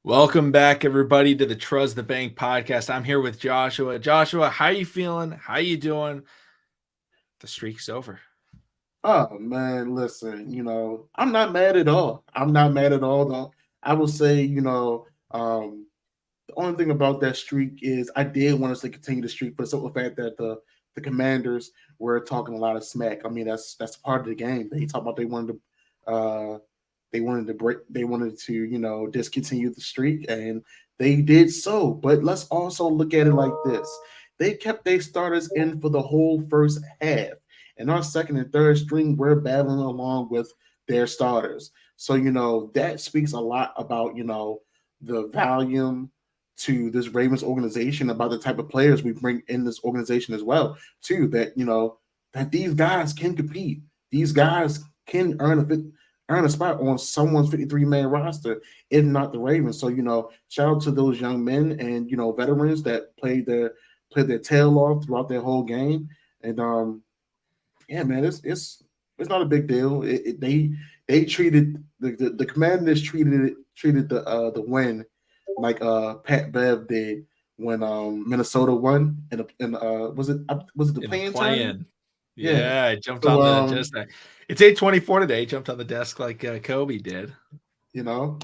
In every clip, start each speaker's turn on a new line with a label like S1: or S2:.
S1: Welcome back, everybody, to the Truzz the Bank podcast. I'm here with Joshua. Joshua, how you feeling? How you doing? The streak's over.
S2: Oh man, listen, I'm not mad at all. I'm not mad at all. Though I will say, the only thing about that streak is I did want us to continue the streak for the simple fact that the Commanders were talking a lot of smack. I mean, that's part of the game. They talk about they wanted to discontinue the streak, and they did so. But let's also look at it like this: they kept their starters in for the whole first half, and our second and third string were battling along with their starters. So that speaks a lot about the volume to this Ravens organization, about the type of players we bring in this organization as well, too. That these guys can compete. These guys can earn a spot on someone's 53-man roster, if not the Ravens. So, shout out to those young men and veterans that played their tail off throughout their whole game. And yeah, man, it's not a big deal. They treated the Commanders treated the win like Pat Bev did when Minnesota won was it the
S1: In the
S2: playing time?
S1: plan.
S2: Yeah.
S1: Yeah, I jumped
S2: So
S1: on the just. It's 8:24 today. I jumped on the desk like Kobe did.
S2: you know,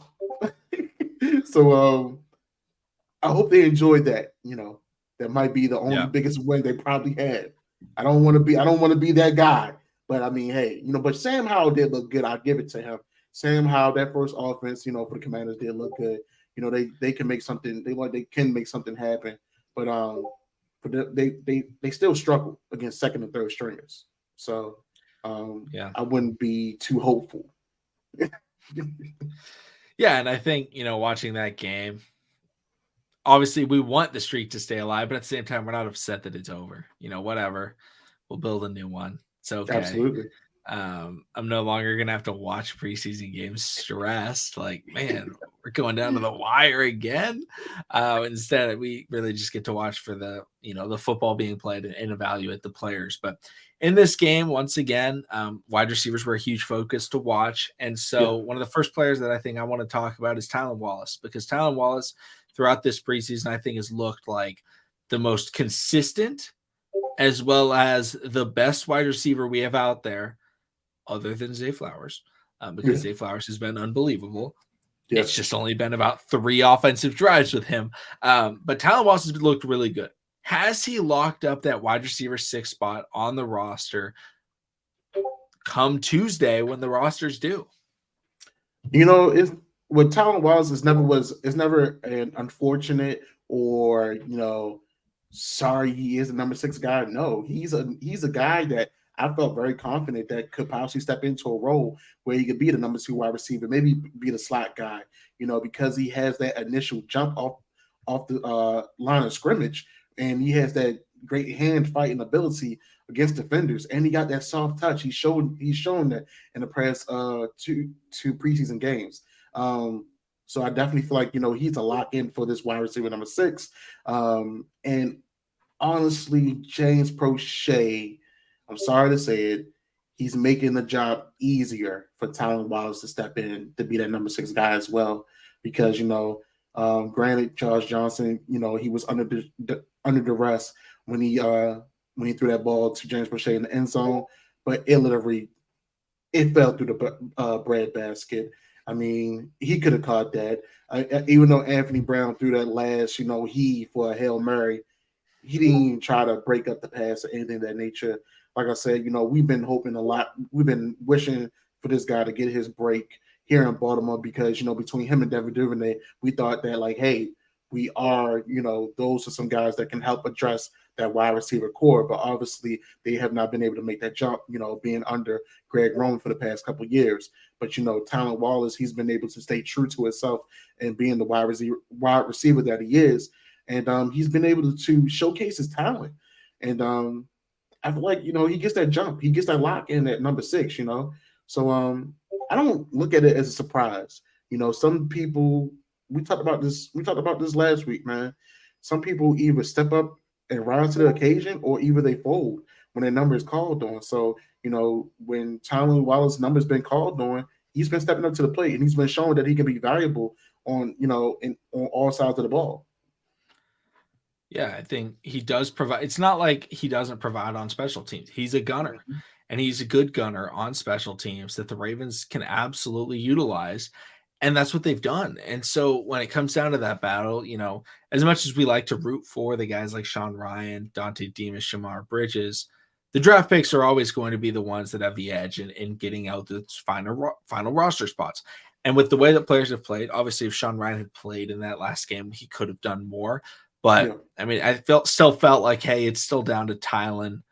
S2: so I hope they enjoyed that. That might be the only
S1: Yeah.
S2: biggest win they probably had. I don't want to be that guy. But I mean, hey, but Sam Howell did look good. I'll give it to him. Sam Howell, that first offense, for the Commanders did look good. They can make something. They can make something happen. But they still struggle against second and third stringers. So
S1: Yeah.
S2: I wouldn't be too hopeful.
S1: Yeah, and I think, watching that game, obviously we want the streak to stay alive, but at the same time, we're not upset that it's over. Whatever. We'll build a new one. It's okay.
S2: Absolutely.
S1: I'm no longer gonna have to watch preseason games stressed. Like, man, we're going down to the wire again. Instead, we really just get to watch for the football being played and evaluate the players. But in this game, once again, wide receivers were a huge focus to watch. And
S2: Yeah.
S1: so one of the first players that I think I want to talk about is Tylan Wallace, because Tylan Wallace throughout this preseason, I think, has looked like the most consistent as well as the best wide receiver we have out there other than Zay Flowers, because
S2: Yeah.
S1: Zay Flowers has been unbelievable. It's
S2: Yes.
S1: just only been about 3 offensive drives with him. But Tylan Wallace has looked really good. Has he locked up that wide receiver 6 spot on the roster come Tuesday when the roster's due?
S2: It's with Tylan Wallace. It's never an unfortunate or sorry he is the number 6 guy. No, he's a guy that I felt very confident that could possibly step into a role where he could be the number 2 wide receiver, maybe be the slot guy. Because he has that initial jump off the line of scrimmage, and he has that great hand fighting ability against defenders, and he got that soft touch. He's shown that in the past two preseason games. So I definitely feel like he's a lock in for this wide receiver number 6. And honestly, James Prochet, I'm sorry to say it, he's making the job easier for Tylan Wallace to step in to be that number 6 guy as well. Because granted, Josh Johnson, he was under duress when he threw that ball to James Prochet in the end zone, but it fell through the bread basket. I mean, he could have caught that. Even though Anthony Brown threw that last, he for a Hail Mary, he didn't even try to break up the pass or anything of that nature. Like I said, we've been hoping a lot. We've been wishing for this guy to get his break here in Baltimore because, between him and Devin Duvernay, we thought that, like, hey, we are, those are some guys that can help address that wide receiver core. But obviously, they have not been able to make that jump, being under Greg Roman for the past couple of years. But, Tylan Wallace, he's been able to stay true to himself and being the wide receiver that he is. And he's been able to showcase his talent. And I feel like, he gets that jump. He gets that lock in at number 6, So I don't look at it as a surprise. Some people, we talked about this last week, man. Some people either step up and rise to the occasion, or either they fold when their number is called on. So, when Tylan Wallace's number's been called on, he's been stepping up to the plate, and he's been showing that he can be valuable on on all sides of the ball.
S1: Yeah, I think he does provide. It's not like he doesn't provide on special teams. He's a gunner,
S2: Mhm.
S1: and he's a good gunner on special teams that the Ravens can absolutely utilize. And that's what they've done. And so when it comes down to that battle, as much as we like to root for the guys like Sean Ryan, Dante Demas, Shamar Bridges, the draft picks are always going to be the ones that have the edge in getting out the final roster spots. And with the way that players have played, obviously, if Sean Ryan had played in that last game, he could have done more. But
S2: Yeah,
S1: I mean, I still felt like, hey, it's still down to Tylan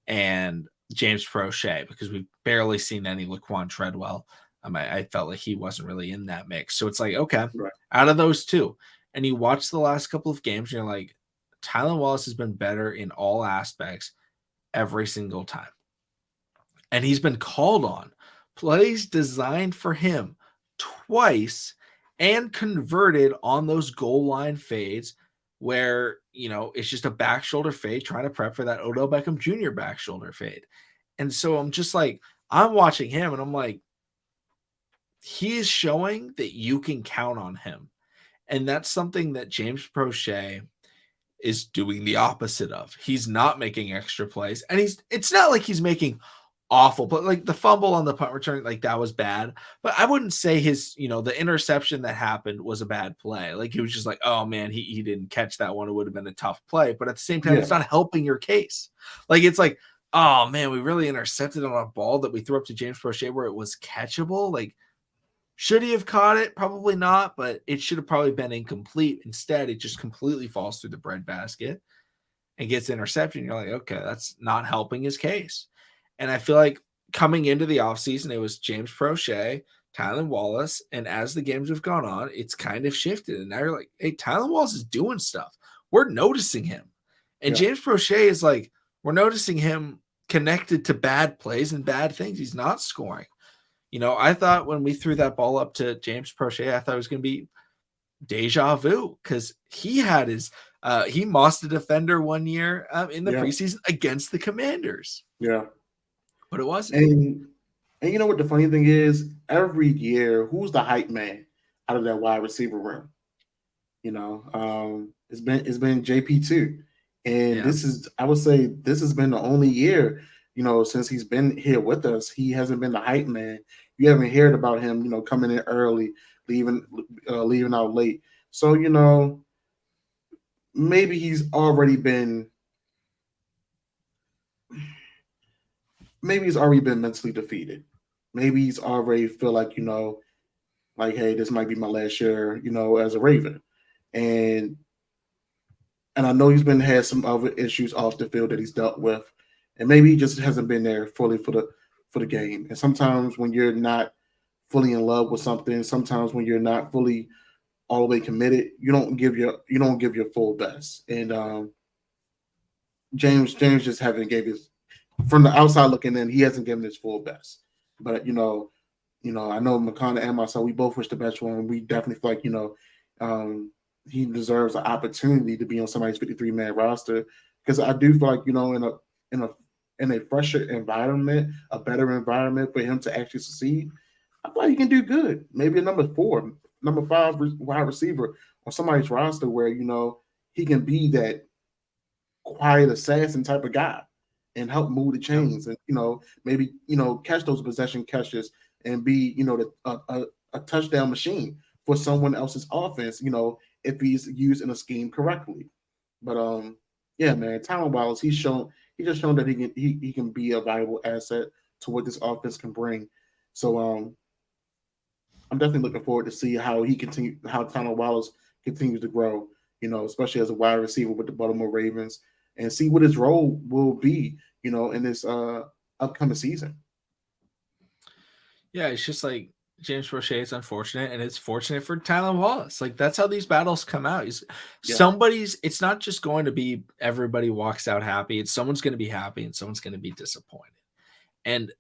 S1: and James Prochet because we've barely seen any Laquan Treadwell. I felt like he wasn't really in that mix. So it's like, okay,
S2: right.
S1: out of those two, and you watch the last couple of games, and you're like, Tylan Wallace has been better in all aspects every single time. And he's been called on plays designed for him twice and converted on those goal line fades where, it's just a back shoulder fade trying to prep for that Odell Beckham Jr. back shoulder fade. And so I'm just like, I'm watching him and I'm like, he is showing that you can count on him. And that's something that James Prochet is doing the opposite of. He's not making extra plays. And it's not like he's making awful, but like the fumble on the punt return, like that was bad. But I wouldn't say his, the interception that happened was a bad play. Like he was just like, oh man, he didn't catch that one. It would have been a tough play. But at the same time,
S2: Yeah,
S1: it's not helping your case. Like it's like, oh man, we really intercepted on a ball that we threw up to James Prochet where it was catchable. Like, should he have caught it? Probably not, but it should have probably been incomplete. Instead, it just completely falls through the breadbasket and gets interception. You're like, okay, that's not helping his case. And I feel like coming into the offseason, it was James Prochet, Tylan Wallace, and as the games have gone on, it's kind of shifted. And now you're like, hey, Tylan Wallace is doing stuff. We're noticing him. And
S2: yeah,
S1: James Prochet is like, we're noticing him connected to bad plays and bad things. He's not scoring. I thought when we threw that ball up to James Prochet, I thought it was going to be deja vu because he had he mossed a defender one year in the
S2: yeah,
S1: preseason against the Commanders,
S2: yeah.
S1: but it wasn't.
S2: And you know what the funny thing is? Every year, who's the hype man out of that wide receiver room? It's been JP2, and
S1: Yeah.
S2: I would say this has been the only year since he's been here with us. He hasn't been the hype man. You haven't heard about him coming in early, leaving out late. So maybe he's already been mentally defeated. Maybe he's already feel like like, hey, this might be my last year as a Raven. And I know had some other issues off the field that he's dealt with, and maybe he just hasn't been there fully for the game. And sometimes when you're not fully in love with something, sometimes when you're not fully all the way committed, you don't give your full best. And James just haven't gave his, from the outside looking in, he hasn't given his full best. But I know McConnell and myself, we both wish the best for him. We definitely feel like he deserves an opportunity to be on somebody's 53-man roster, because I do feel like in a fresher environment, a better environment for him to actually succeed, I feel like he can do good. Maybe a number 4, number 5 wide receiver on somebody's roster where he can be that quiet assassin type of guy and help move the
S1: Yep.
S2: chains, and maybe catch those possession catches and be a touchdown machine for someone else's offense, if he's used in a scheme correctly. But yeah, man, Tylan Wallace, he's just shown that he can be a valuable asset to what this offense can bring. So I'm definitely looking forward to see how Tylan Wallace continues to grow, especially as a wide receiver with the Baltimore Ravens, and see what his role will be, in this upcoming season.
S1: Yeah, it's just like James Prochet is unfortunate, and it's fortunate for Tylan Wallace. Like that's how these battles come out.
S2: Yeah,
S1: It's not just going to be everybody walks out happy. It's someone's going to be happy and someone's going to be disappointed. And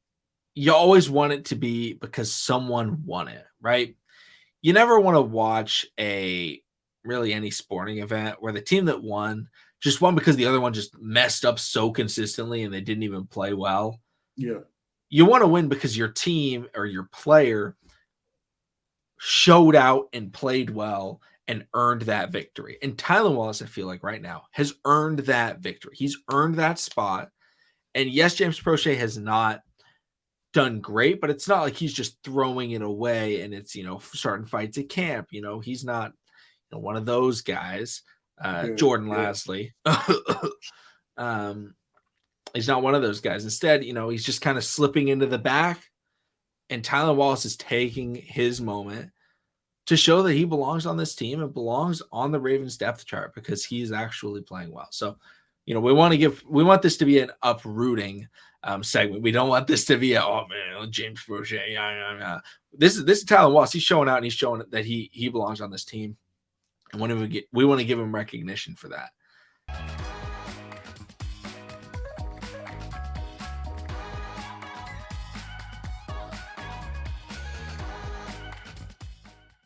S1: you always want it to be because someone won it, right? You never want to watch any sporting event where the team that won just won because the other one just messed up so consistently and they didn't even play well.
S2: yeah,
S1: You want to win because your team or your player showed out and played well and earned that victory. And Tylan Wallace, I feel like right now, has earned that victory. He's earned that spot. And yes, James Prochet has not done great, but it's not like he's just throwing it away and it's, starting fights at camp. He's not one of those guys. Jordan Lasley. He's not one of those guys. Instead, he's just kind of slipping into the back, and Tylan Wallace is taking his moment to show that he belongs on this team and belongs on the Ravens depth chart because he's actually playing well. So, we want this to be an uprooting segment. We don't want this to be James Prochet. Yeah. This is Tylan Wallace. He's showing out and he's showing that he belongs on this team. And we want to give him recognition for that.